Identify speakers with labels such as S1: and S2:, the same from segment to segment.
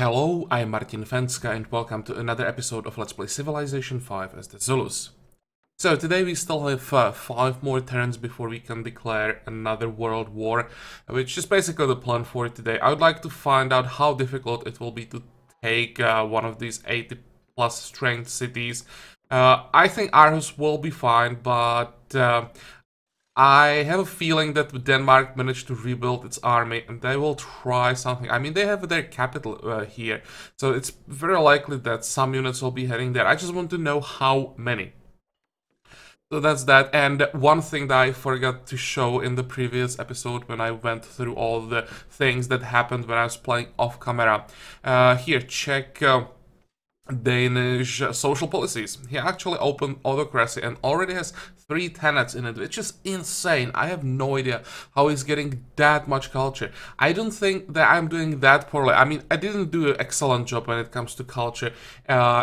S1: Hello, I'm Martin Fencka and welcome to another episode of Let's Play Civilization 5 as the Zulus. So today we still have 5 more turns before we can declare another world war, which is basically the plan for today. I would like to find out how difficult it will be to take one of these 80 plus strength cities. I think Aarhus will be fine, but I have a feeling that Denmark managed to rebuild its army and they will try something. I mean, they have their capital here, so it's very likely that some units will be heading there. I just want to know how many. So that's that. And one thing that I forgot to show in the previous episode when I went through all the things that happened when I was playing off camera. Here, check Danish social policies. He actually opened autocracy and already has 3 tenets in it, which is insane. I have no idea how he's getting that much culture. I don't think that I'm doing that poorly. I mean, I didn't do an excellent job when it comes to culture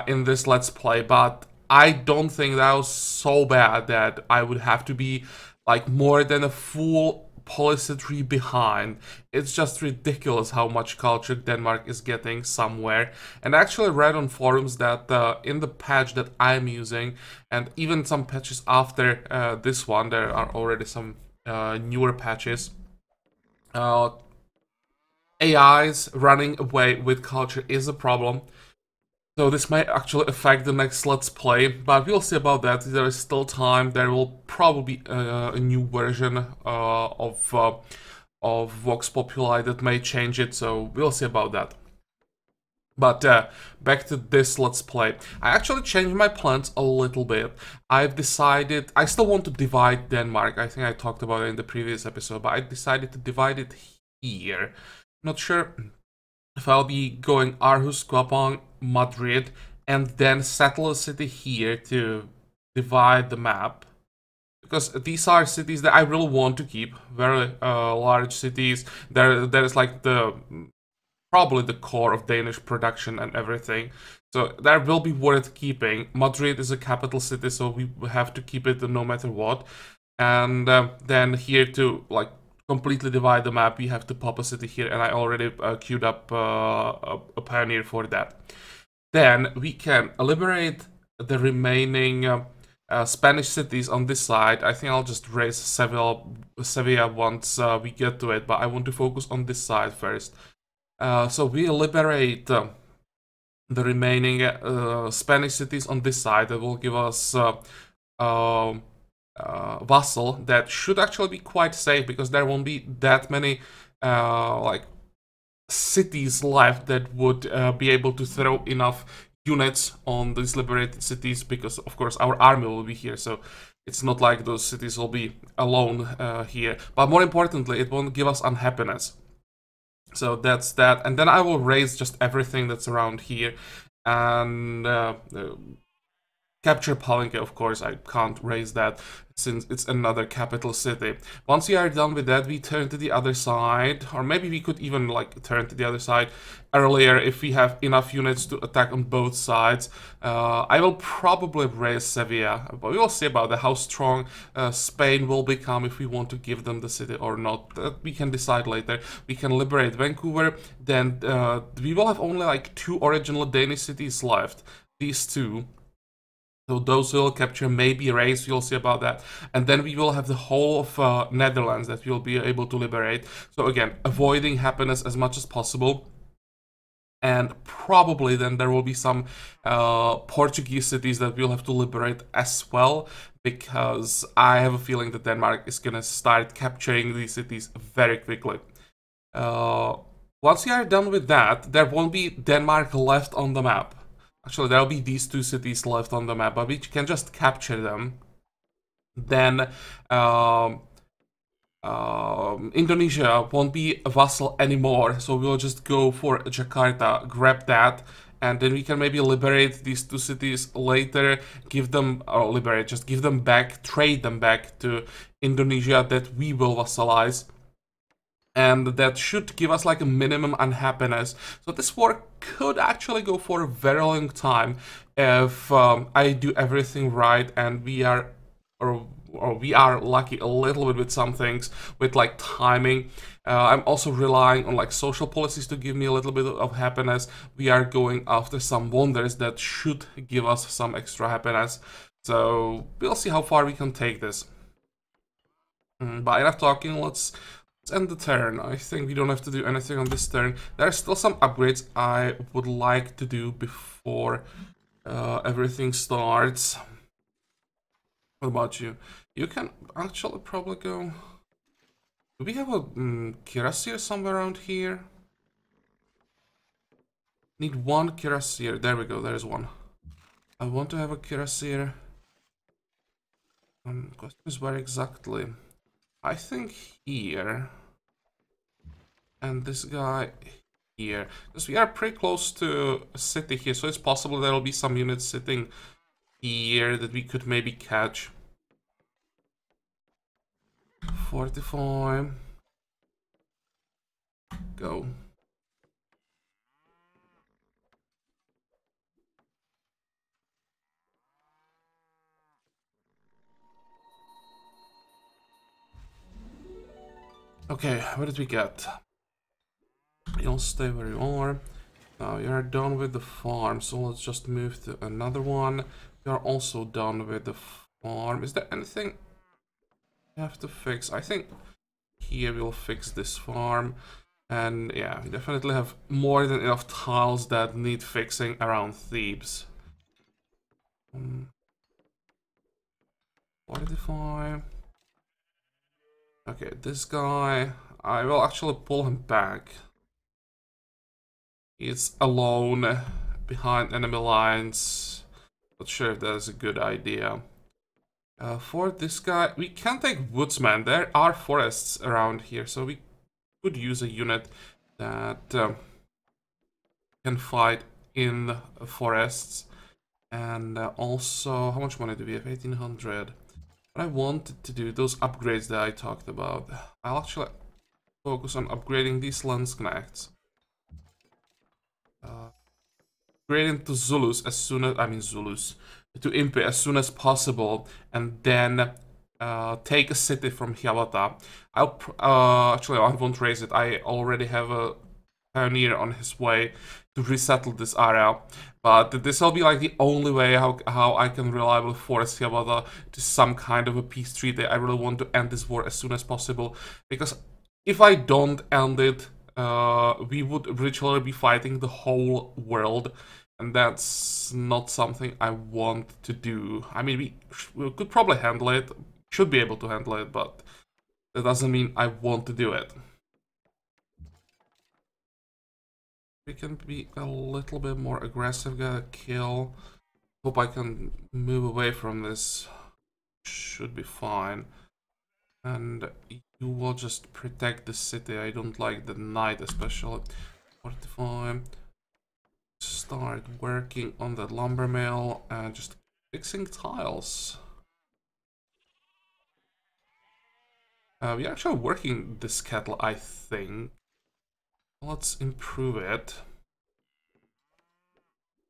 S1: in this Let's Play, but I don't think that was so bad that I would have to be like more than a full policy tree behind. It's just ridiculous how much culture Denmark is getting somewhere. And I actually read on forums that in the patch that I'm using, and even some patches after this one, there are already some newer patches. AIs running away with culture is a problem. So this might actually affect the next Let's Play, but we'll see about that. There is still time. There will probably be a new version of Vox Populi that may change it, so we'll see about that. But back to this Let's Play. I actually changed my plans a little bit. I've decided, I still want to divide Denmark. I think I talked about it in the previous episode, but I decided to divide it here. Not sure if I'll be going Aarhus, Guapang, Madrid, and then settle a city here to divide the map. Because these are cities that I really want to keep. Very large cities. There's like probably the core of Danish production and everything. So that will be worth keeping. Madrid is a capital city, so we have to keep it no matter what. And then here to like completely divide the map, we have to pop a city here, and I already queued up a pioneer for that. Then we can liberate the remaining Spanish cities on this side. I think I'll just raise Sevilla once we get to it, but I want to focus on this side first. So we liberate the remaining Spanish cities on this side. That will give us vassal that should actually be quite safe, because there won't be that many like cities left that would be able to throw enough units on these liberated cities, because of course our army will be here, so it's not like those cities will be alone here. But more importantly, it won't give us unhappiness. So that's that. And then I will raise just everything that's around here and capture Fencka. Of course, I can't raise that since it's another capital city. Once we are done with that, we turn to the other side, or maybe we could even like turn to the other side earlier if we have enough units to attack on both sides. I will probably raise Sevilla, but we will see about that, how strong Spain will become if we want to give them the city or not. That we can decide later. We can liberate Vancouver, then we will have only like 2 original Danish cities left. These 2. So those will capture, maybe raise, we'll see about that. And then we will have the whole of Netherlands that we'll be able to liberate. So again, avoiding happiness as much as possible. And probably then there will be some Portuguese cities that we'll have to liberate as well, because I have a feeling that Denmark is gonna start capturing these cities very quickly. Once we are done with that, there won't be Denmark left on the map. Actually, there'll be these 2 cities left on the map, but we can just capture them. Then Indonesia won't be a vassal anymore, so we'll just go for Jakarta, grab that, and then we can maybe liberate these 2 cities later, give them, or liberate, just give them back, trade them back to Indonesia that we will vassalize. And that should give us like a minimum unhappiness. So this war could actually go for a very long time if I do everything right and we are, or we are lucky a little bit with some things, with like timing. I'm also relying on like social policies to give me a little bit of happiness. We are going after some wonders that should give us some extra happiness. So we'll see how far we can take this. But enough talking, let's end the turn. I think we don't have to do anything on this turn. There are still some upgrades I would like to do before everything starts. What about you? You can actually probably go... Do we have a Kirasir somewhere around here? Need one Kirasir. There we go, there's one. I want to have a Kirasir. Question is where exactly? I think here. And this guy here. Because we are pretty close to a city here, so it's possible there will be some units sitting here that we could maybe catch. 45. Go. Okay, what did we get? You'll stay where you are. Now you're done with the farm, so let's just move to another one. You're also done with the farm. Is there anything you have to fix? I think here we'll fix this farm. And yeah, we definitely have more than enough tiles that need fixing around Thebes. 45. Okay, this guy, I will actually pull him back. He's alone behind enemy lines. Not sure if that's a good idea. For this guy, we can take woodsman. There are forests around here, so we could use a unit that can fight in forests. And also, how much money do we have? 1800. What I wanted to do, those upgrades that I talked about, I'll actually focus on upgrading these Landsknechts. Upgrading to Zulus as soon as, Zulus, to Impi as soon as possible, and then take a city from Hiawatha. Actually, I won't raise it. I already have a pioneer on his way to resettle this area, but this will be like the only way how I can reliably force Hiawatha to some kind of a peace treaty. I really want to end this war as soon as possible, because if I don't end it, we would virtually be fighting the whole world, and that's not something I want to do. I mean, we could probably handle it, should be able to handle it, but that doesn't mean I want to do it. We can be a little bit more aggressive, get a kill. Hope I can move away from this. Should be fine. And you will just protect the city. I don't like the knight especially. 45. Start working on the lumber mill and just fixing tiles. We're actually working this kettle, I think. Let's improve it.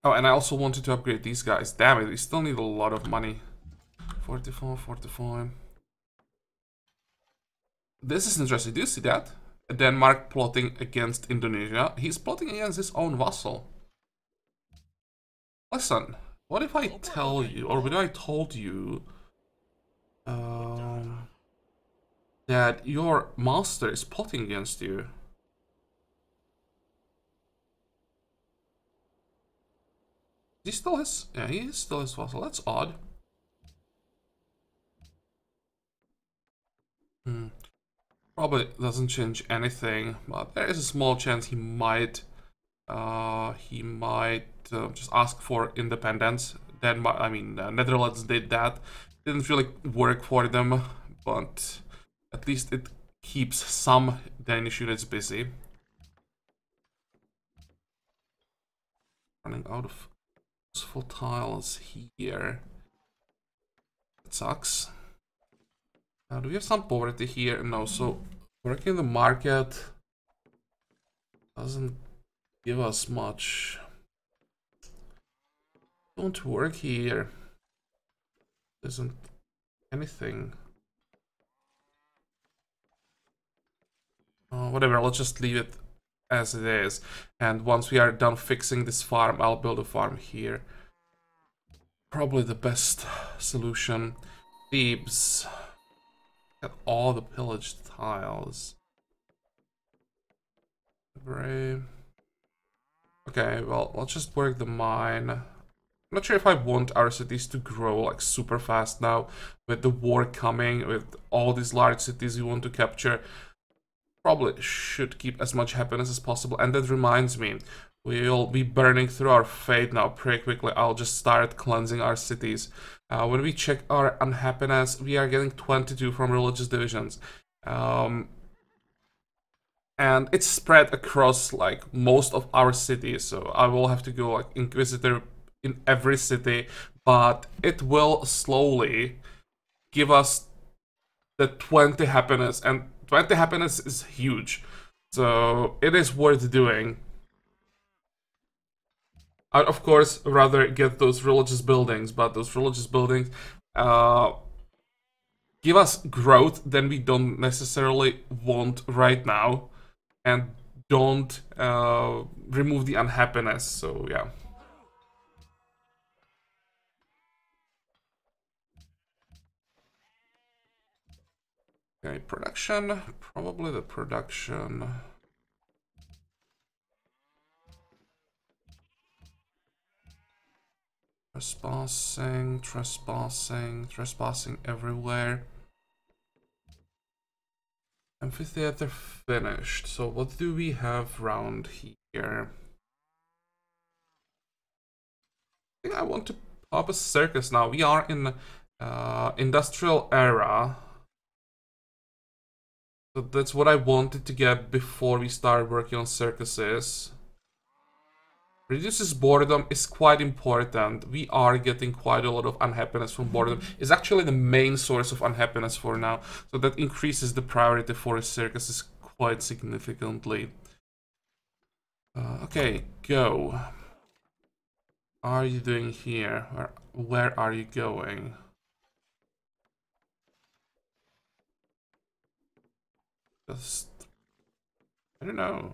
S1: Oh, and I also wanted to upgrade these guys. Damn it, we still need a lot of money. 44, 45. This is interesting. Do you see that? Denmark plotting against Indonesia. He's plotting against his own vassal. Listen, what if I tell you, or what if I told you that your master is plotting against you? He still has, yeah, he still has vassal. That's odd. Probably doesn't change anything, but there is a small chance he might just ask for independence. Denmark, Netherlands did that. Didn't really work for them, but at least it keeps some Danish units busy. Running out of useful tiles here. That sucks. Do we have some poverty here? No, so working the market doesn't give us much. Don't work here. Isn't anything. Whatever, let's just leave it as it is. And once we are done fixing this farm, I'll build a farm here. Probably the best solution. Thebes. Got all the pillaged tiles. Brave. Okay, well, let's just work the mine. I'm not sure if I want our cities to grow like super fast now with the war coming, with all these large cities we want to capture. Probably should keep as much happiness as possible. And that reminds me, we'll be burning through our fate now pretty quickly. I'll just start cleansing our cities. When we check our unhappiness, we are getting 22 from religious divisions. And it's spread across like most of our cities, so I will have to go like Inquisitor in every city, but it will slowly give us the 20 happiness, and 20 happiness is huge, so it is worth doing. I'd of course rather get those religious buildings, but those religious buildings give us growth than we don't necessarily want right now, and don't remove the unhappiness, so yeah. Okay, production, probably the production. Trespassing, trespassing, trespassing everywhere. Amphitheater finished. So what do we have around here? I think I want to pop a circus now. We are in industrial era. So that's what I wanted to get before we start working on circuses. Reduces boredom is quite important. We are getting quite a lot of unhappiness from boredom. It's actually the main source of unhappiness for now. So that increases the priority for circuses quite significantly. Okay, go. What are you doing here? Where are you going? Just... I don't know.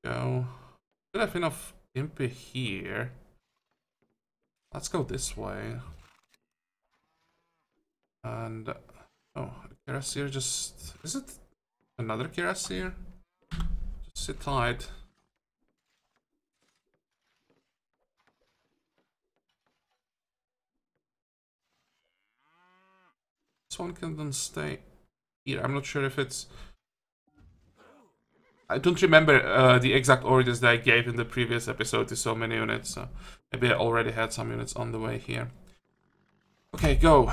S1: Go. I don't have enough impy here. Let's go this way. And... oh, Cuirassier just... is it another Cuirassier? Just sit tight. This one can then stay here. I'm not sure if it's... I don't remember the exact orders that I gave in the previous episode to so many units, so maybe I already had some units on the way here. Okay, go.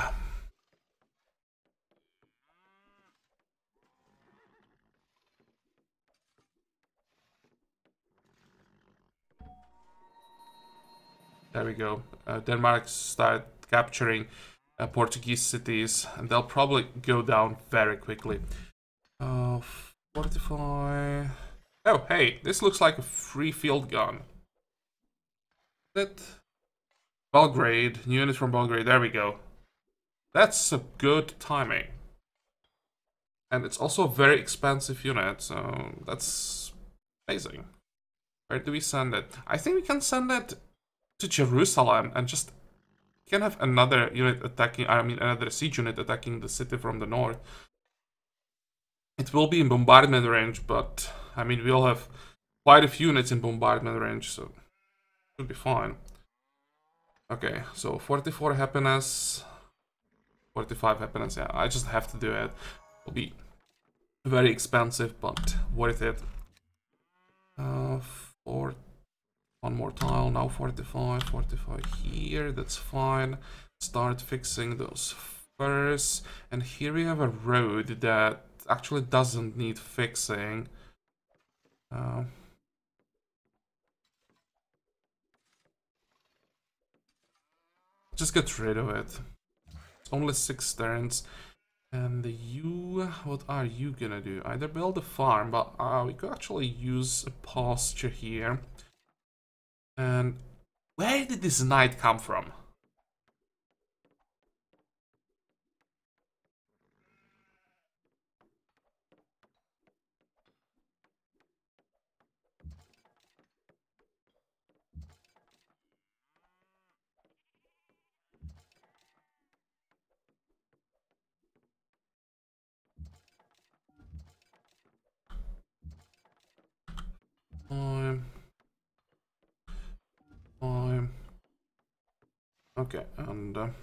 S1: There we go. Denmark started capturing Portuguese cities, and they'll probably go down very quickly. Fortify... oh, hey, this looks like a free field gun. That... Belgrade, new unit from Belgrade, there we go. That's a good timing. And it's also a very expensive unit, so that's amazing. Where do we send it? I think we can send it to Jerusalem and just can have another unit attacking, I mean another siege unit attacking the city from the north. It will be in bombardment range, but I mean we'll have quite a few units in bombardment range, so it should be fine. Okay, so 44 happiness, 45 happiness, yeah, I just have to do it. It'll be very expensive, but worth it. One more tile, now 45, 45 here, that's fine. Start fixing those first. And here we have a road that actually doesn't need fixing. Just get rid of it. It's only 6 turns. And you, what are you gonna do? Either build a farm, but we could actually use a pasture here. And where did this knight come from? Okay, and let's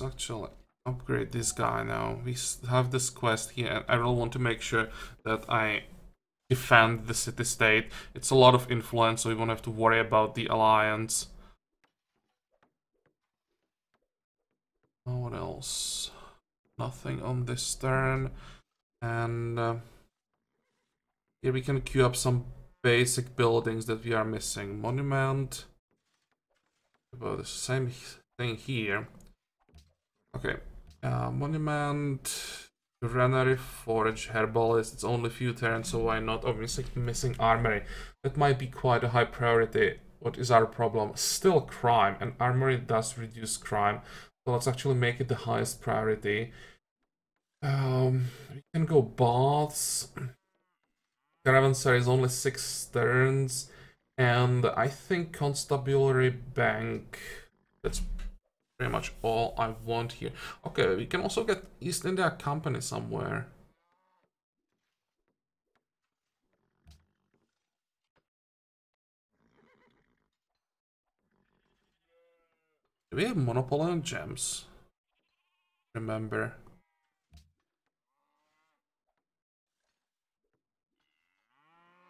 S1: actually upgrade this guy now. We have this quest here, and I really want to make sure that I defend the city-state. It's a lot of influence, so we won't have to worry about the alliance. Oh, what else? Nothing on this turn. And here we can queue up some basic buildings that we are missing. Monument. About the same thing here. Okay. Monument. Granary, Forage, Herbalist. It's only a few turns, so why not? Oh, missing Armory. That might be quite a high priority. What is our problem? Still crime, and Armory does reduce crime. So let's actually make it the highest priority. We can go Baths. Caravanserai is only 6 turns. And I think Constabulary Bank. That's pretty much all I want here. Okay, we can also get East India Company somewhere. Do we have monopoly on gems? Remember.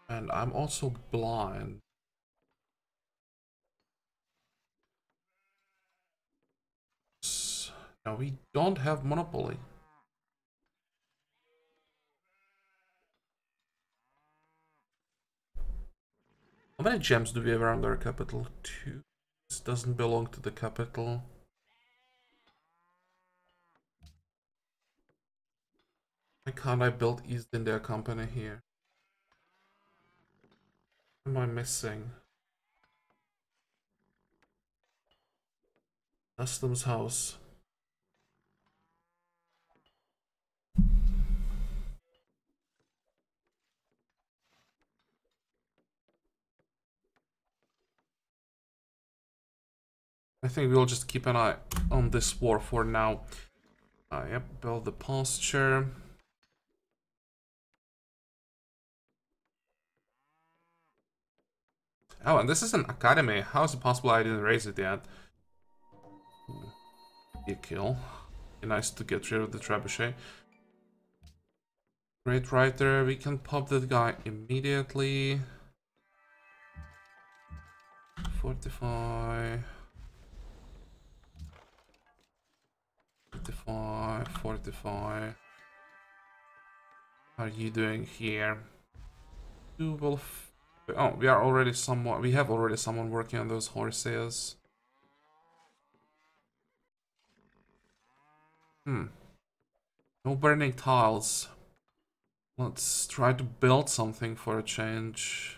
S1: And I'm also blind. No, we don't have monopoly. How many gems do we have around our capital? 2. This doesn't belong to the capital. Why can't I build East India Company here? What am I missing? Customs house. I think we'll just keep an eye on this war for now. Yep, build the posture. Oh, and this is an academy. How is it possible I didn't raise it yet? Be a kill. Be nice to get rid of the trebuchet. Great writer. We can pop that guy immediately. Fortify. 45. How are you doing here? You will. Oh, we are already somewhat. We have already someone working on those horses. No burning tiles. Let's try to build something for a change.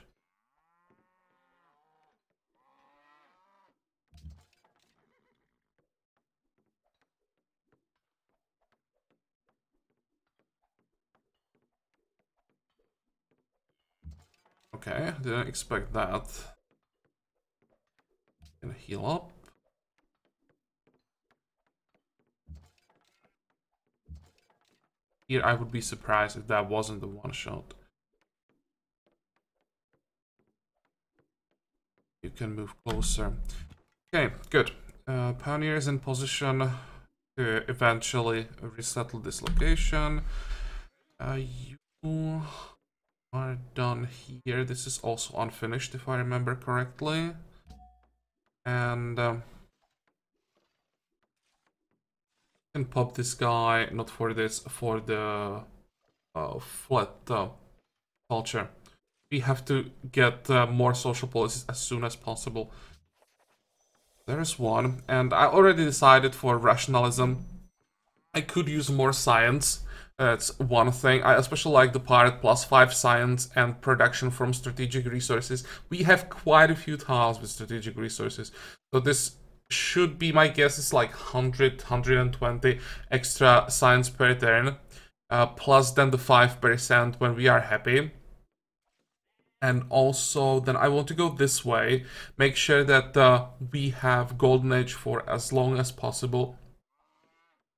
S1: Okay, didn't expect that. Gonna heal up. Here, I would be surprised if that wasn't the one shot. You can move closer. Okay, good. Pioneer is in position to eventually resettle this location. You are done here. This is also unfinished, if I remember correctly. And can pop this guy, not for this, for the flat culture. We have to get more social policies as soon as possible. There's one, and I already decided for rationalism. I could use more science. That's one thing. I especially like the part +5 science and production from strategic resources. We have quite a few tiles with strategic resources, so this should be, my guess is like 120 extra science per turn, plus then the 5% when we are happy. And also, then I want to go this way, make sure that we have Golden Age for as long as possible,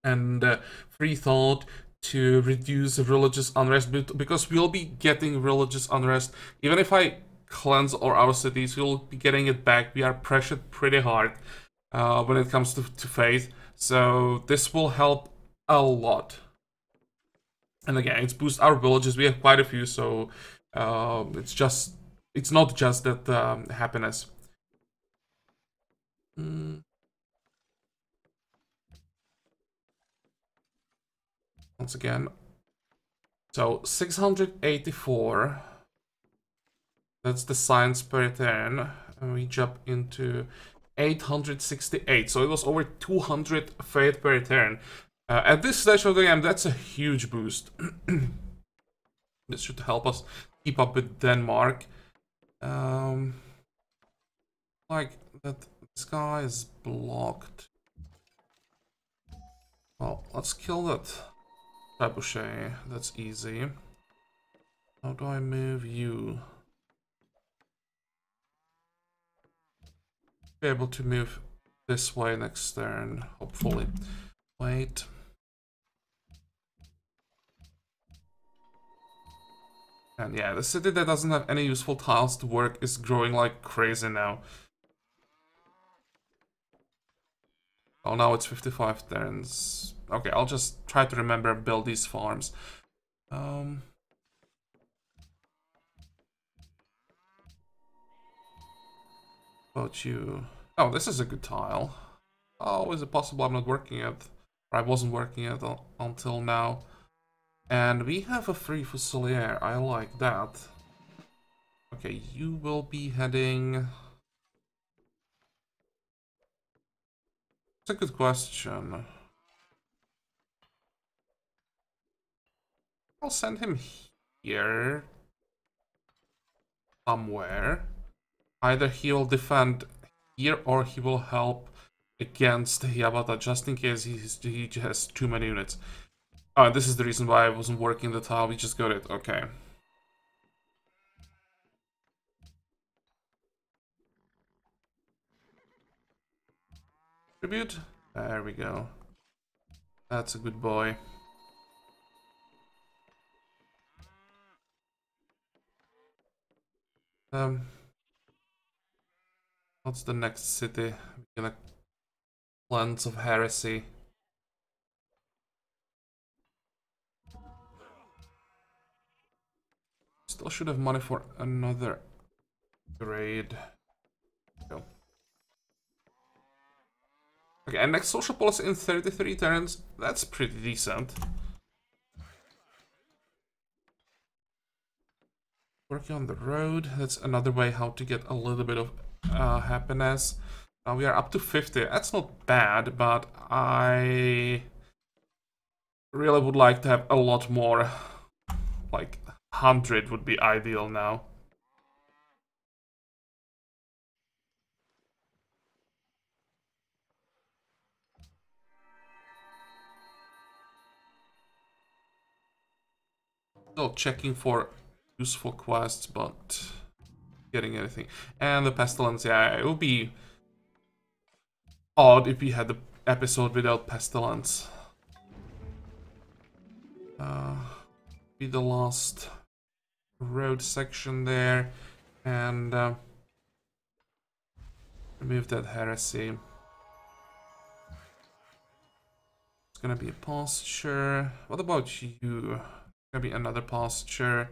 S1: and free thought to reduce religious unrest, because we'll be getting religious unrest. Even if I cleanse our cities. We'll be getting it back. We are pressured pretty hard when it comes to faith. So this will help a lot. And again, it's boost our villages. We have quite a few, so it's not just that happiness. Once again, so 684. That's the science per turn, and we jump into 868. So it was over 200 faith per turn. At this stage of the game, that's a huge boost. This should help us keep up with Denmark. Like that, this guy is blocked. Well, let's kill that trebuchet. That's easy. How do I move you? Be able to move this way next turn, hopefully. Wait. And yeah, the city that doesn't have any useful tiles to work is growing like crazy now. Oh, now it's 55 turns. Okay, I'll just try to remember and build these farms. About you. Oh, this is a good tile. Oh, is it possible I'm not working it? Or I wasn't working it until now. And we have a free Fusilier. I like that. Okay, you will be heading... It's a good question. I'll send him here. Somewhere. Either he will defend here or he will help against Yabata just in case he has too many units. Oh, this is the reason why I wasn't working the tile. We just got it. Okay. Tribute. There we go. That's a good boy. What's the next city? We're gonna cleanse of heresy. Still should have money for another grade. Go. Okay, and next social policy in 33 turns. That's pretty decent. Working on the road. That's another way how to get a little bit of happiness. Now we are up to 50. That's not bad, but I really would like to have a lot more. Like 100 would be ideal now. Still checking for useful quests, but getting anything. And the pestilence, yeah, it would be odd if we had the episode without pestilence. Be the last road section there, and remove that heresy. It's gonna be a pasture. What about you? Gonna be another pasture.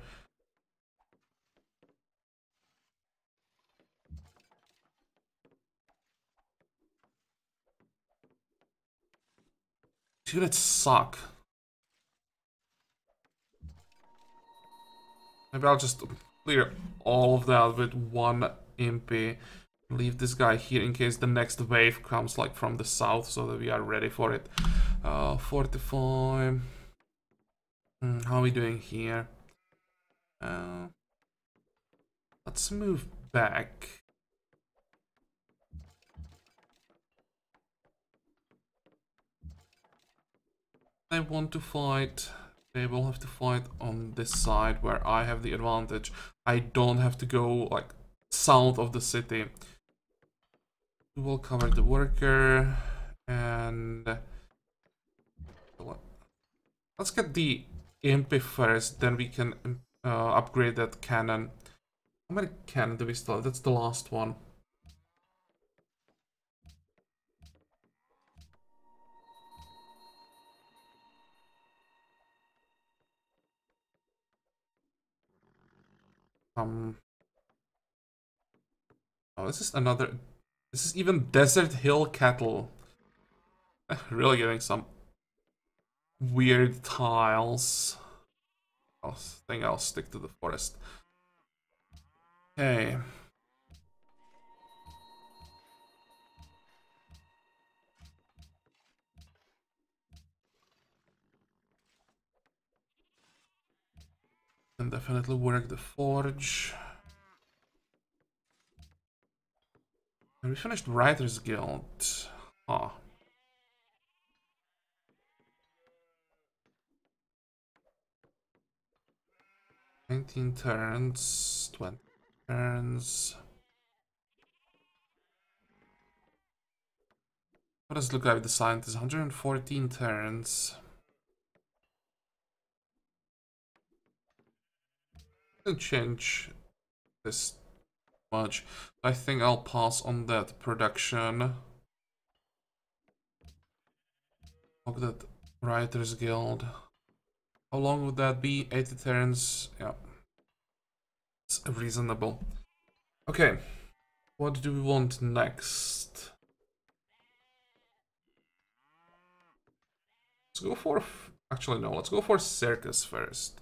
S1: These units suck. Maybe I'll just clear all of that with one impy. Leave this guy here in case the next wave comes like from the south, so that we are ready for it. 45. How are we doing here? Let's move back. They want to fight. They will have to fight on this side where I have the advantage. I don't have to go like south of the city. We will cover the worker and let's get the impy first, then we can upgrade that cannon. How many cannon do we still have? That's the last one. Oh, this is another... This is even Desert Hill Cattle. Really getting some weird tiles. I think I'll stick to the forest. Okay. Can definitely work the forge. And we finished Writers Guild. Huh. 19 turns, 20 turns. What does it look like with the scientist? 114 turns. Doesn't change this much. I think I'll pass on that production. Of that Writers Guild. How long would that be? 80 turns. Yeah. It's reasonable. Okay. What do we want next? Let's go for... Actually, no. Let's go for Circus first.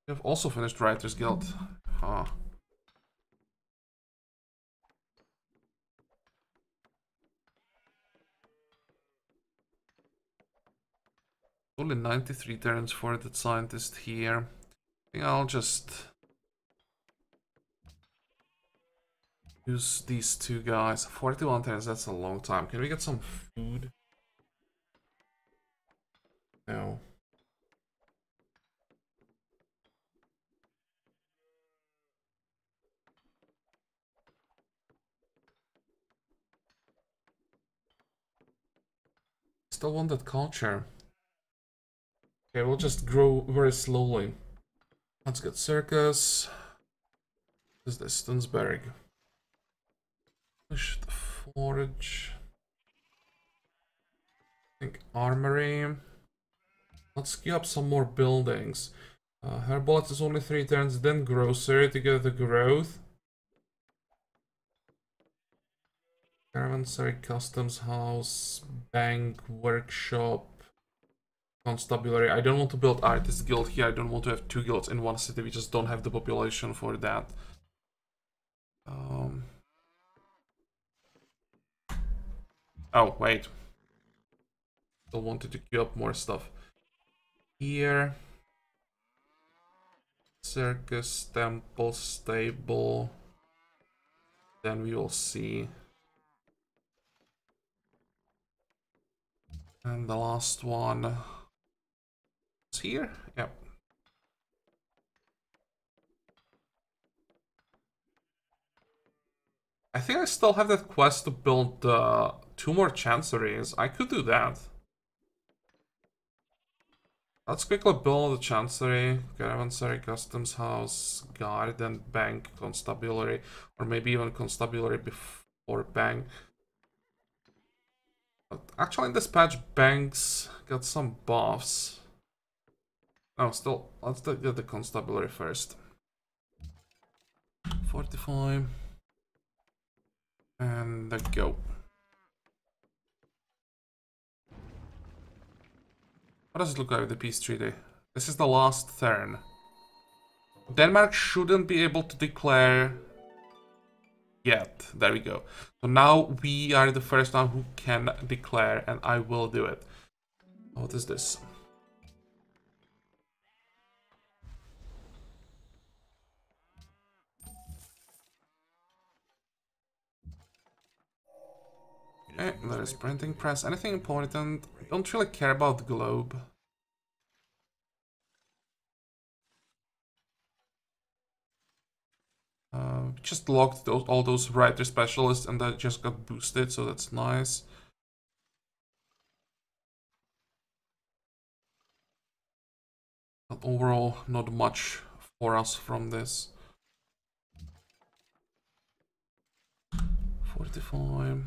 S1: We have also finished Writers Guild. Huh. Only 93 turns for the scientist here. I think I'll just use these two guys. 41 turns, that's a long time. Can we get some food? No. Still want that culture. Okay, we'll just grow very slowly. Let's get Circus. This is the Stunsberg. Push the forge. I think armory. Let's queue up some more buildings. Herbalist is only 3 turns, then grocery to get the growth. Caravanserai, customs house, bank, workshop, constabulary. I don't want to build artist guild here. I don't want to have 2 guilds in one city. We just don't have the population for that. Oh, wait. Still wanted to queue up more stuff. Here. Circus, temple, stable. Then we will see. And the last one is here. Yep. I think I still have that quest to build 2 more chanceries. I could do that. Let's quickly build the chancery, caravanserai, customs house, garden, bank, constabulary, or maybe even constabulary before bank. But actually in this patch, banks got some buffs. Oh, still, let's get the constabulary first. 45. And go. What does it look like with the peace treaty? This is the last turn. Denmark shouldn't be able to declare yet. There we go. So now we are the first one who can declare, and I will do it. What is this? Okay, there is printing press. Anything important? I don't really care about the globe. Just locked all those writer specialists and that just got boosted, so that's nice. But overall, not much for us from this. 45.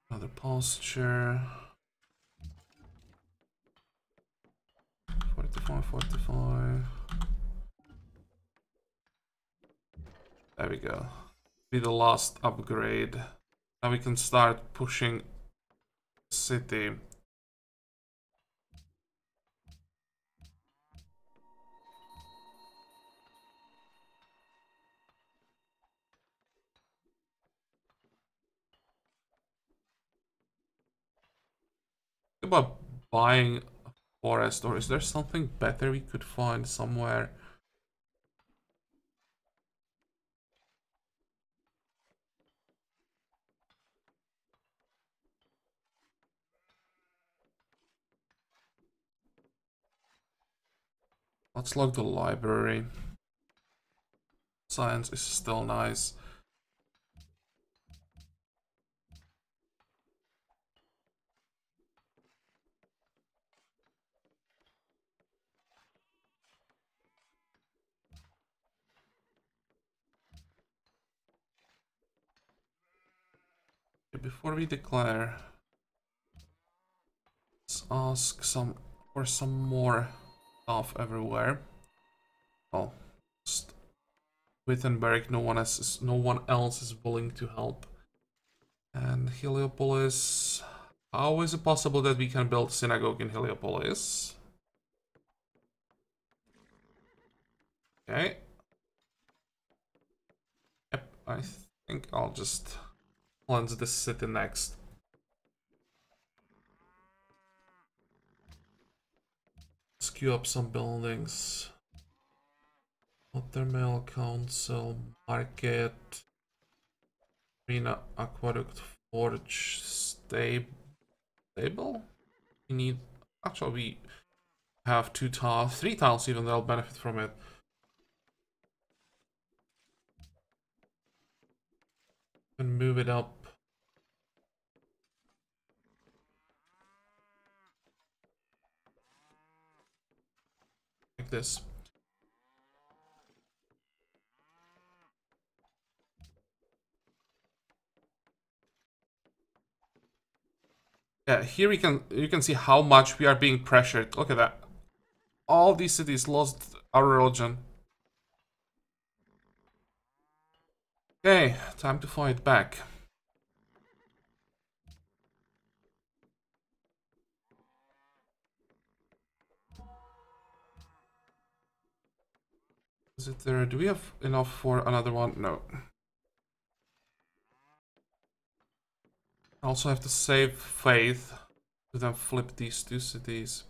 S1: Another posture. 45, 45. There we go. Be the last upgrade. Now we can start pushing city. Think about buying a forest, or is there something better we could find somewhere? Let's log the library. Science is still nice. Before we declare, let's ask for some more stuff everywhere. Oh, just Wittenberg, no one else is willing to help. And Heliopolis. How is it possible that we can build synagogue in Heliopolis? Okay. Yep, I think I'll just cleanse this city next. Let's queue up some buildings. Watermill, Council, Market, Arena, Aqueduct, Forge, Stable? We need... Actually, we have 2 tiles, 3 tiles even, they'll benefit from it. And move it up. Like this. Yeah, here you can see how much we are being pressured. Look at that. All these cities lost our religion. Okay, time to fight back. Is it there? Do we have enough for another one? No. I also have to save faith to then flip these 2 cities.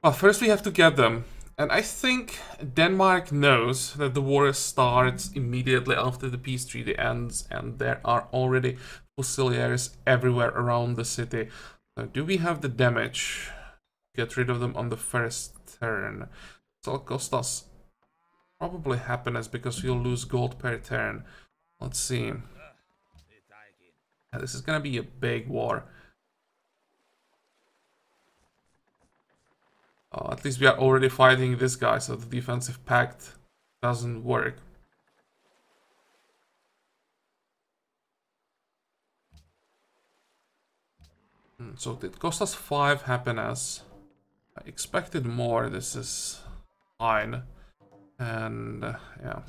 S1: Well, first we have to get them. And I think Denmark knows that the war starts immediately after the peace treaty ends, and there are already fusiliers everywhere around the city. So do we have the damage? Get rid of them on the first turn. So it'll cost us probably happiness because we'll lose gold per turn. Let's see. Yeah, this is gonna be a big war. Oh, at least we are already fighting this guy, so the defensive pact doesn't work. So it cost us 5 happiness. I expected more, this is fine. And yeah.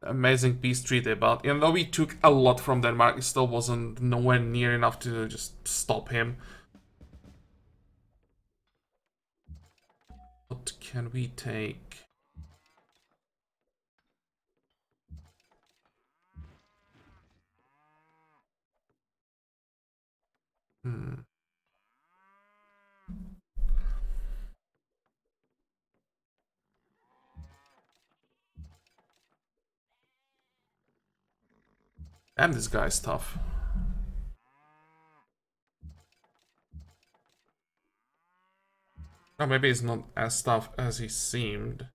S1: Amazing peace treaty, but even though we took a lot from Denmark, it still wasn't nowhere near enough to just stop him. What can we take? Damn, this guy's tough. Oh, maybe he's not as tough as he seemed.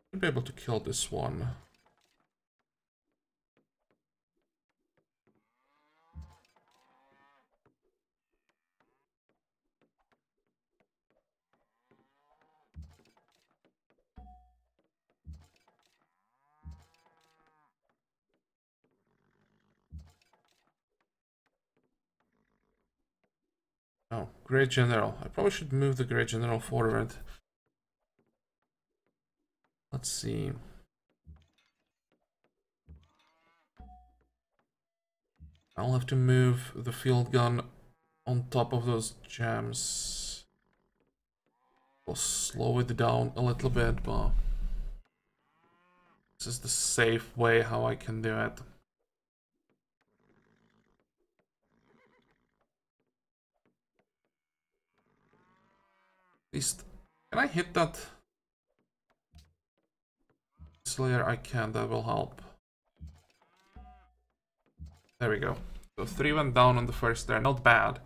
S1: Should be able to kill this one. Oh, Great General. I probably should move the Great General forward. Let's see. I'll have to move the field gun on top of those gems. We'll slow it down a little bit, but this is the safe way how I can do it. At least, can I hit that? This layer I can, that will help. There we go. So 3 went down on the first there, not bad.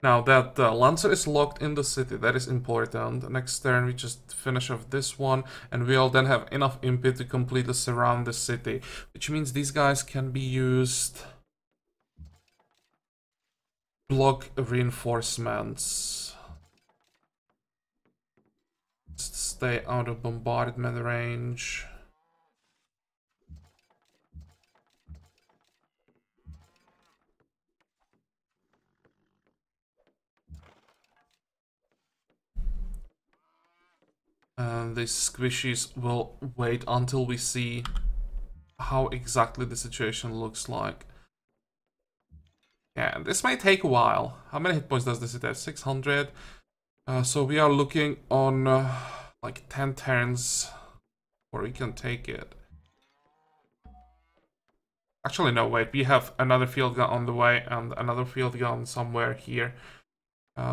S1: Now that Lancer is locked in the city, that is important. Next turn we just finish off this one, and we'll then have enough imp to completely surround the city, which means these guys can be used block reinforcements. Just stay out of bombardment range. And these squishies will wait until we see how exactly the situation looks like. Yeah, this may take a while. How many hit points does this hit have? 600. So we are looking on like 10 turns where we can take it. Actually, no, wait. We have another field gun on the way and another field gun somewhere here.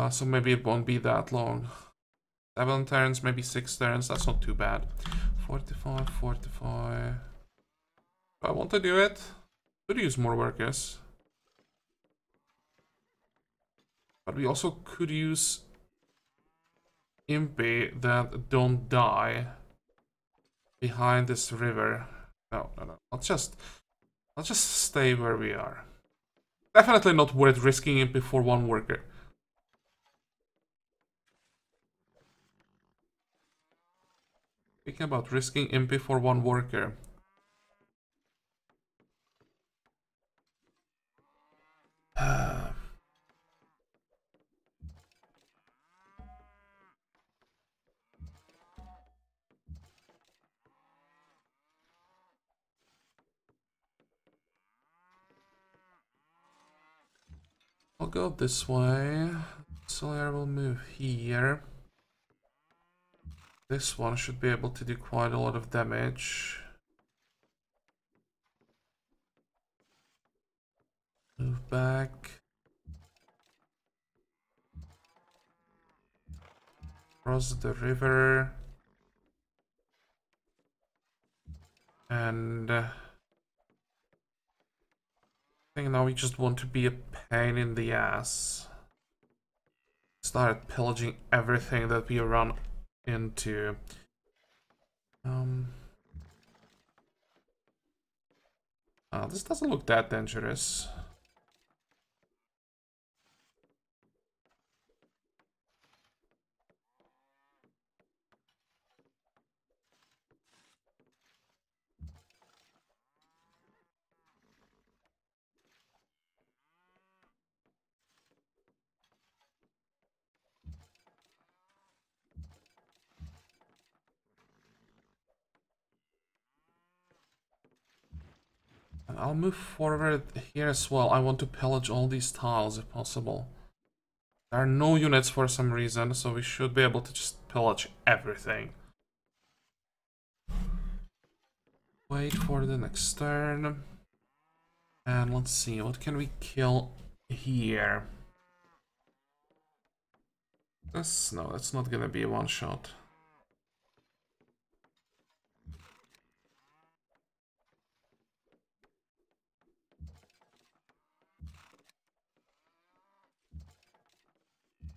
S1: So maybe it won't be that long. 7 turns, maybe 6 turns. That's not too bad. 45, 45. Do I want to do it? Could use more workers. But we also could use Impy that don't die behind this river. No. Let's just stay where we are. Definitely not worth risking Impy for 1 worker. Thinking about risking Impy for 1 worker. I'll go this way. Solaire will move here. This one should be able to do quite a lot of damage. Move back. Cross the river. And I think now we just want to be a pain in the ass. Start pillaging everything that we run into. This doesn't look that dangerous. And I'll move forward here as well. I want to pillage all these tiles if possible. There are no units for some reason, so we should be able to just pillage everything. Wait for the next turn. And let's see, what can we kill here? No, that's not gonna be a one shot.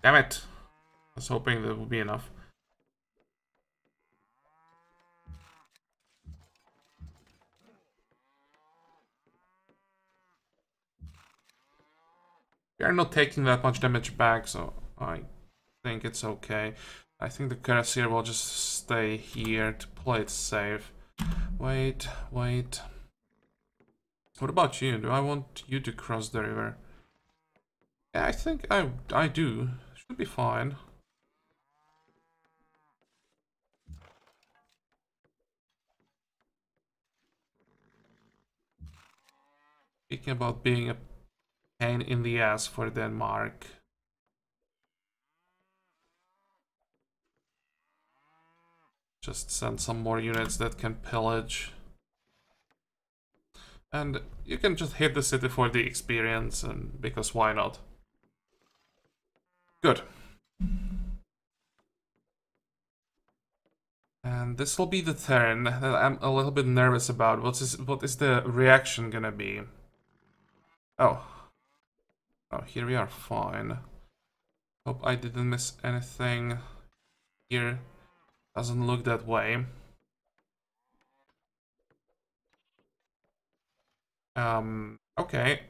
S1: Damn it! I was hoping that would be enough. We are not taking that much damage back, so I think it's okay. I think the Cuirassier will just stay here to play it safe. Wait. What about you? Do I want you to cross the river? Yeah, I think I do. Should be fine. Speaking about being a pain in the ass for Denmark. Just send some more units that can pillage. And you can just hit the city for the experience, and because why not? Good. And this will be the turn that I'm a little bit nervous about. What is the reaction gonna be? Oh. Oh, here we are, fine. Hope I didn't miss anything. Here doesn't look that way. Okay.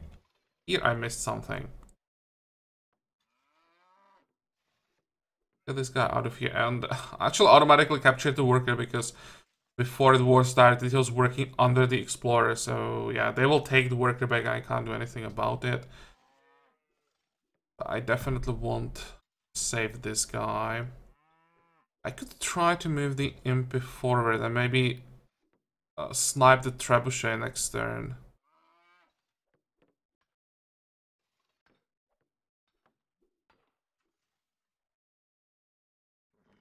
S1: Here I missed something. Get this guy out of here and actually automatically captured the worker because before the war started he was working under the explorer, so yeah, they will take the worker back. I can't do anything about it. I definitely won't save this guy. I could try to move the imp forward and maybe snipe the trebuchet next turn.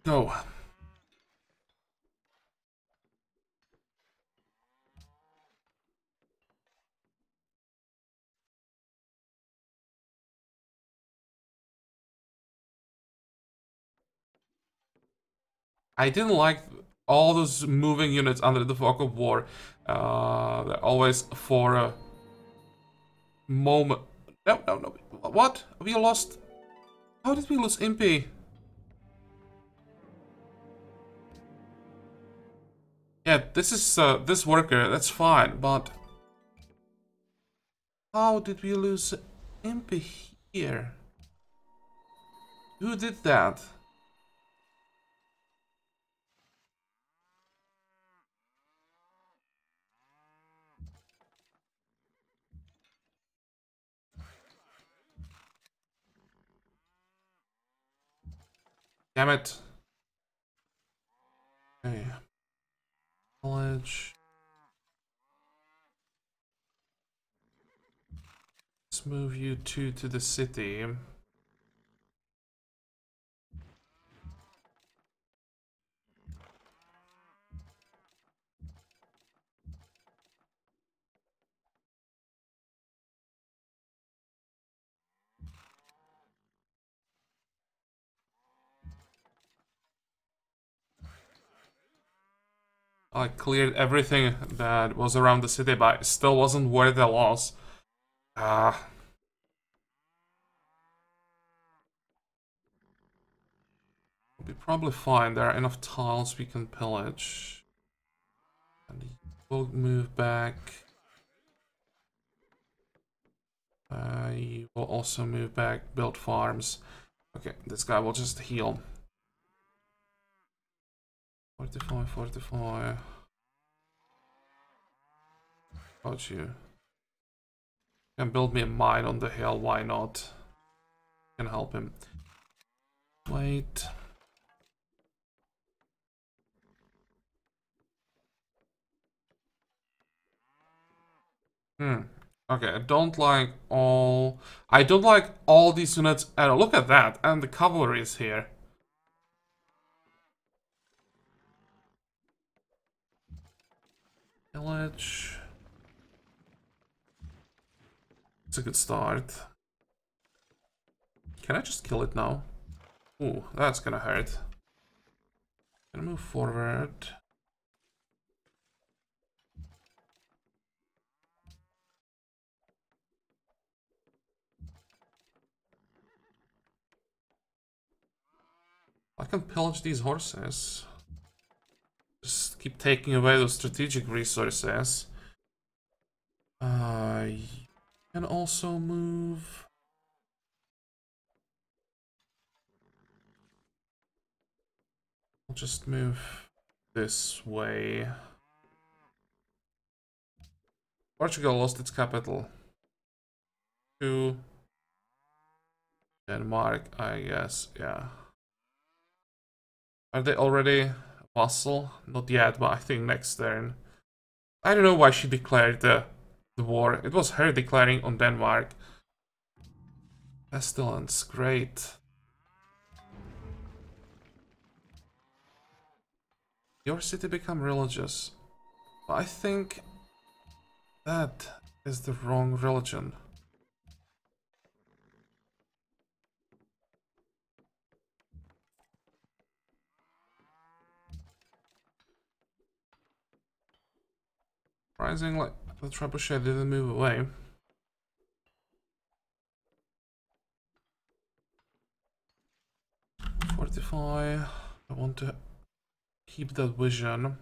S1: Go. I didn't like all those moving units under the fog of war. They're always for a moment. No, no, no. What? We lost. How did we lose Impy? Yeah, this is this worker. That's fine, but how did we lose Impy here? Who did that? Damn it. Okay. College. Let's move you two to the city. I cleared everything that was around the city, but it still wasn't worth the loss. Ah. We'll be probably fine. There are enough tiles we can pillage. And we'll move back. You will also move back, build farms. Okay, this guy will just heal. 45, 45. About you. Can build me a mine on the hill, why not? Can help him. Wait. Okay, I don't like all these units at all. Look at that, and the cavalry is here. Village. It's a good start. Can I just kill it now? Ooh, that's gonna hurt. Gonna move forward. I can pillage these horses. Just keep taking away those strategic resources. I can also move. I'll just move this way. Portugal lost its capital to Denmark, I guess, yeah. Are they already vassal? Not yet, but I think next turn. I don't know why she declared the war. It was her declaring on Denmark. Pestilence, great. Your city become religious. I think that is the wrong religion. Surprising, like the trebuchet didn't move away. Fortify. I want to keep that vision.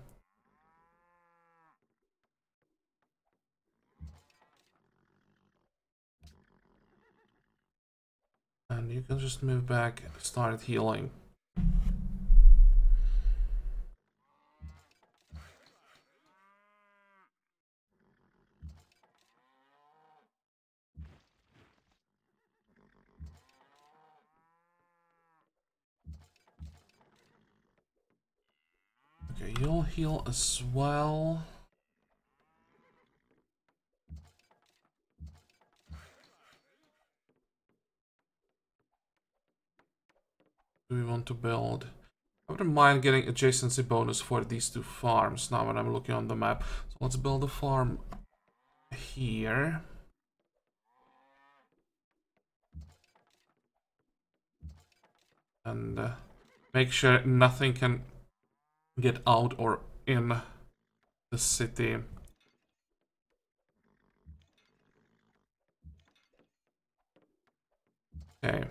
S1: And you can just move back, start healing. Okay, you'll heal as well. Do we want to build? I wouldn't mind getting adjacency bonus for these two farms now when I'm looking on the map. So let's build a farm here. And make sure nothing can get out or in the city. Okay.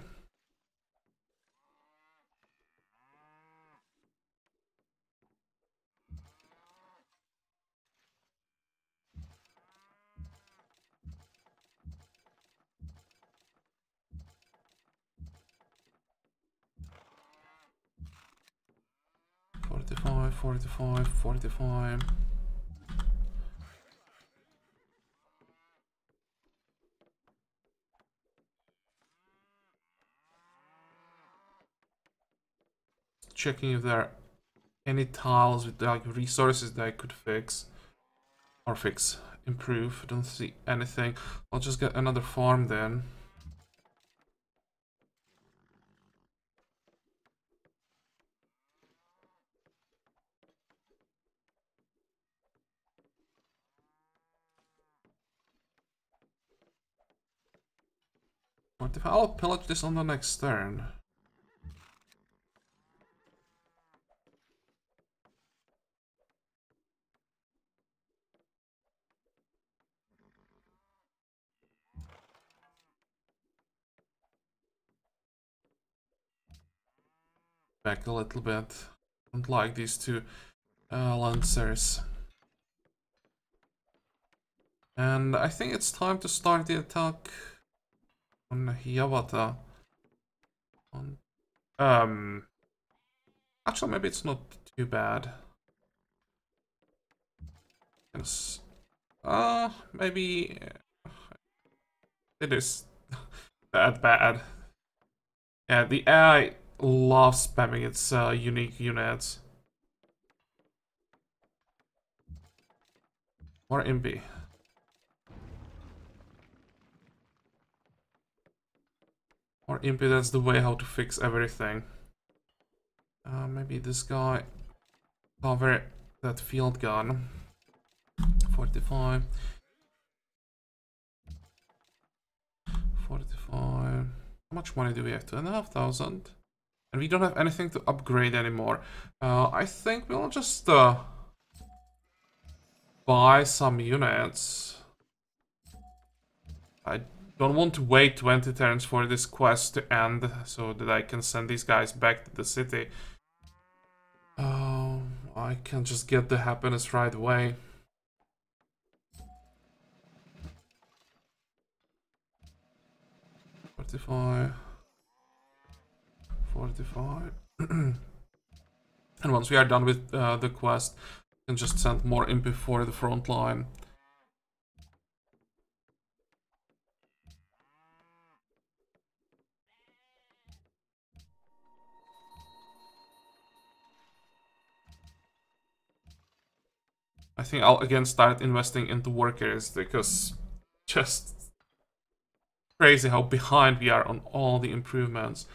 S1: Fortify, 45. Checking if there are any tiles with like resources that I could fix. Or fix. Improve. Don't see anything. I'll just get another farm then. Fortify. I'll pillage this on the next turn. Back a little bit. Don't like these two lancers. And I think it's time to start the attack on Hiawatha. Actually, maybe it's not too bad. Yes. Maybe it is that bad. Yeah, the AI loves spamming its unique units. More impy. More impy, that's the way how to fix everything. Maybe this guy cover that field gun. 45. 45. How much money do we have? 2,500. And we don't have anything to upgrade anymore. I think we'll just buy some units. I don't want to wait 20 turns for this quest to end so that I can send these guys back to the city. I can just get the happiness right away. $45. And once we are done with the quest, we can just send more imp for the front line. I think I'll again start investing into workers because just crazy how behind we are on all the improvements.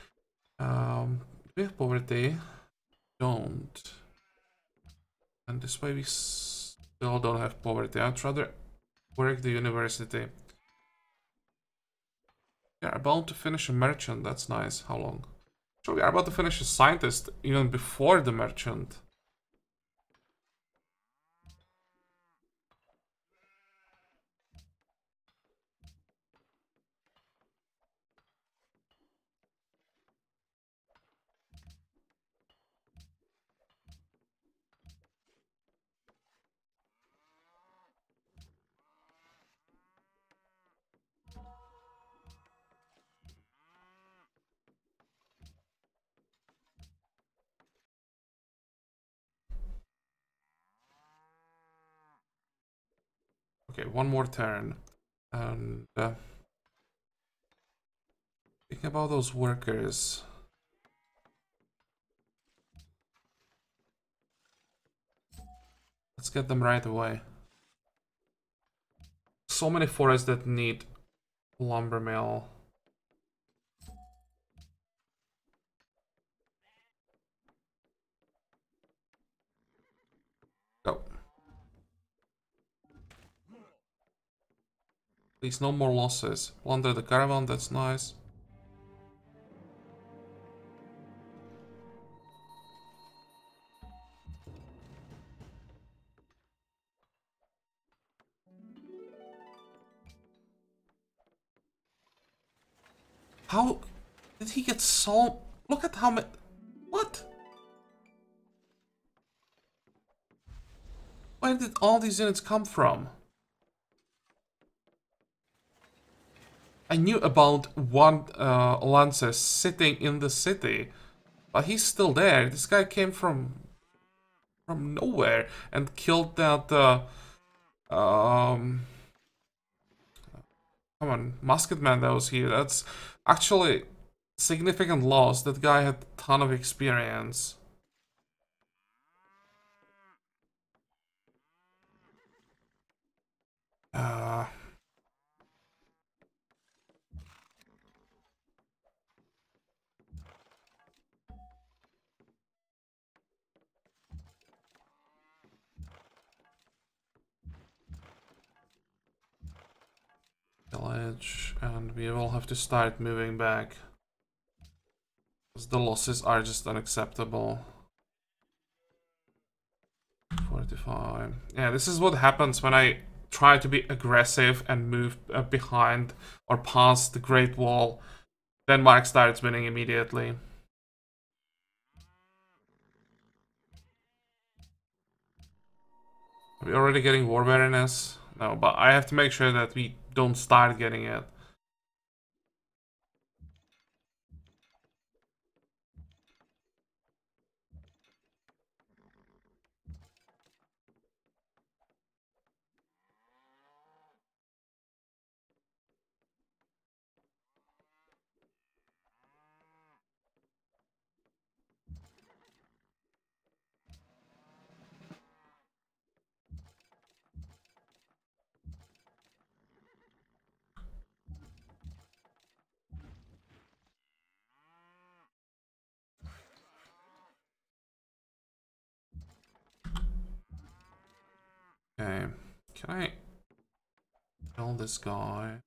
S1: We have poverty. Don't. And this way we still don't have poverty. I'd rather work the university. We are about to finish a merchant. That's nice. How long? So we are about to finish a scientist even before the merchant. Okay, one more turn. And think about those workers. Let's get them right away. So many forests that need lumber mill. Go. Please, no more losses. Plunder the caravan, that's nice. How did he get so... Look at how many... What? Where did all these units come from? I knew about one Lancer sitting in the city, but he's still there. This guy came from nowhere and killed that come on, musketman that was here. That's actually significant loss. That guy had a ton of experience. Village, and we will have to start moving back. Because the losses are just unacceptable. 45. Yeah, this is what happens when I try to be aggressive and move behind or past the Great Wall. Denmark starts winning immediately. Are we already getting war weariness? No, but I have to make sure that we don't start getting it. Okay, can I kill this guy?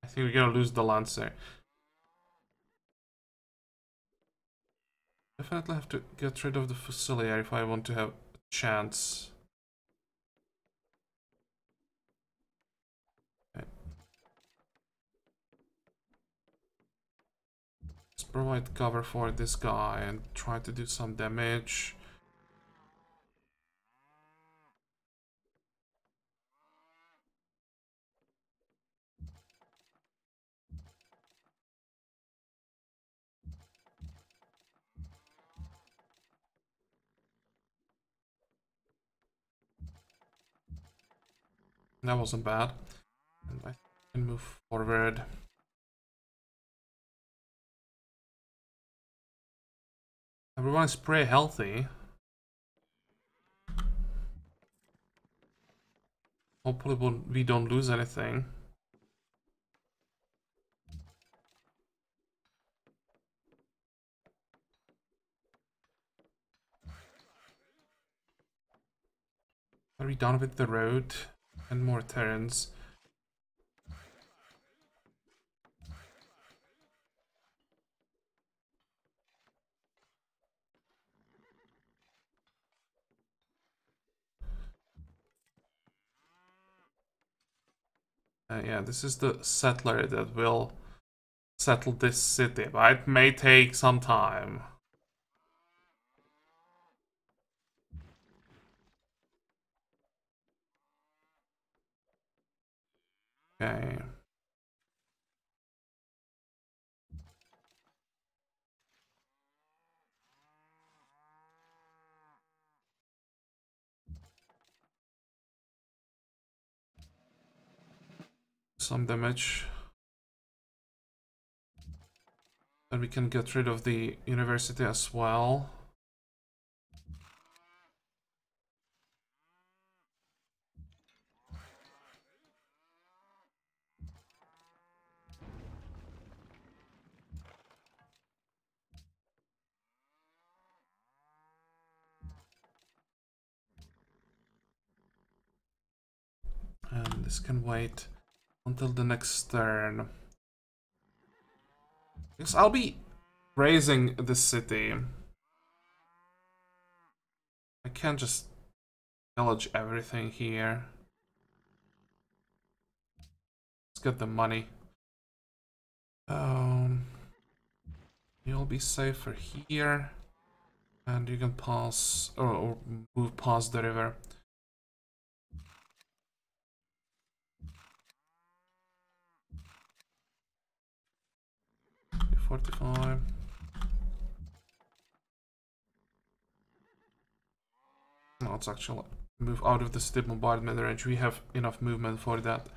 S1: I think we're gonna lose the Lancer. Definitely have to get rid of the Fusilier if I want to have a chance. Okay. Let's provide cover for this guy and try to do some damage. That wasn't bad. And I can move forward. Everyone is pretty healthy. Hopefully we don't lose anything. Are we done with the road? And more turns. Yeah, this is the settler that will settle this city, but it may take some time. Okay. Some damage. And we can get rid of the university as well. And this can wait until the next turn. Because I'll be raising this city. I can't just pillage everything here. Let's get the money. You'll be safer here. And you can pass, or move past the river. 45. No, let's actually move out of the city bombardment range. We have enough movement for that.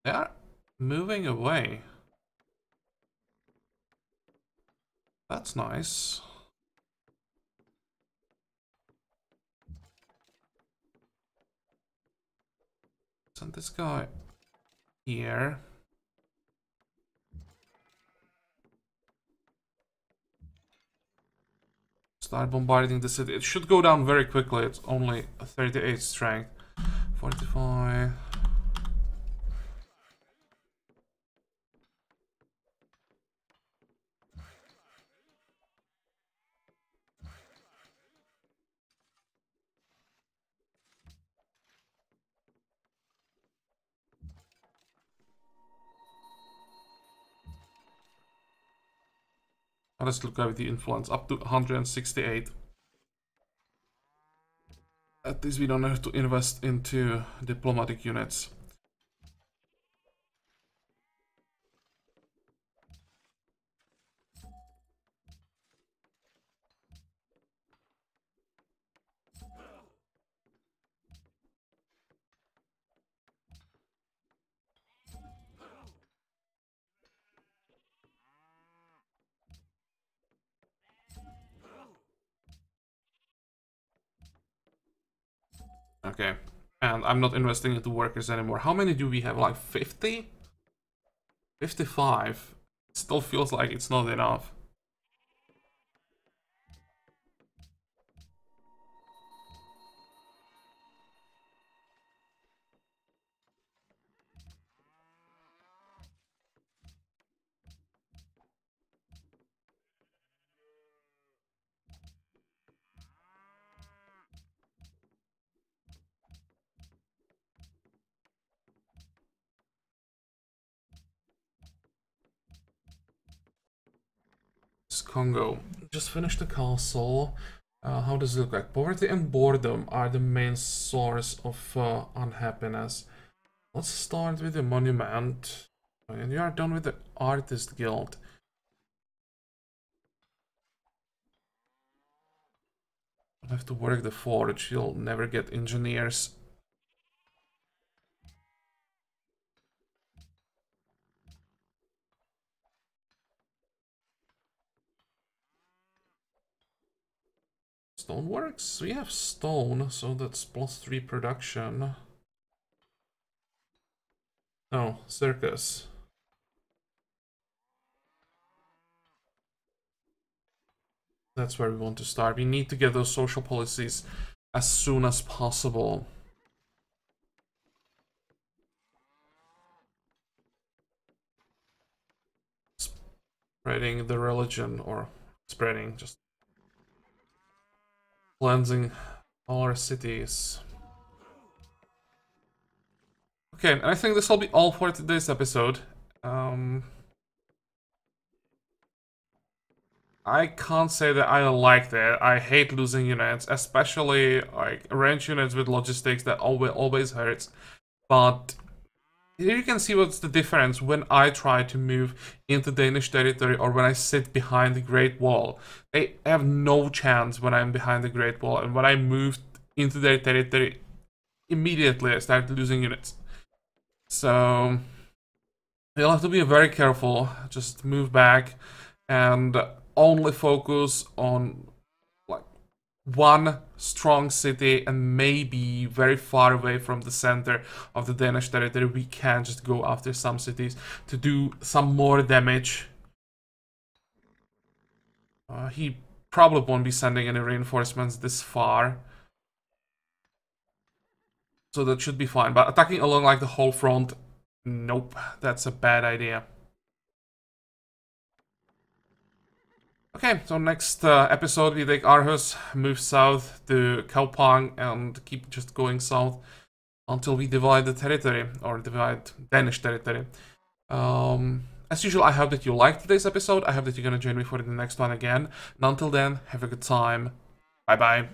S1: They are moving away. That's nice. Send this guy here. Start bombarding the city. It should go down very quickly. It's only 38 strength. 45. Let's look at the influence. Up to 168. At least we don't have to invest into diplomatic units. Okay. And I'm not investing into workers anymore. How many do we have? Like 50? 55. It still feels like it's not enough. Congo. Just finished the castle. How does it look like? Poverty and boredom are the main source of unhappiness. Let's start with the monument. And you are done with the artist guild. I'll have to work the forge. You'll never get engineers. Stone works? We have stone, so that's +3 production. Oh, circus. That's where we want to start. We need to get those social policies as soon as possible. Spreading the religion, or spreading, just cleansing all our cities. Okay, and I think this will be all for today's episode. I can't say that I like that. I hate losing units, especially like range units with logistics. That always hurts. But here you can see what's the difference when I try to move into Danish territory or when I sit behind the Great Wall. They have no chance when I'm behind the Great Wall, and when I moved into their territory, immediately I started losing units. So you'll have to be very careful. Just move back and only focus on like one strong city, and maybe very far away from the center of the Danish territory we can just go after some cities to do some more damage. He probably won't be sending any reinforcements this far, so that should be fine. But attacking along like the whole front, nope, that's a bad idea. Okay, so next episode we take Aarhus, move south to Kaupang, and keep just going south until we divide the territory, or divide Danish territory. As usual, I hope that you liked today's episode. I hope that you're gonna join me for the next one again. And until then, have a good time. Bye bye.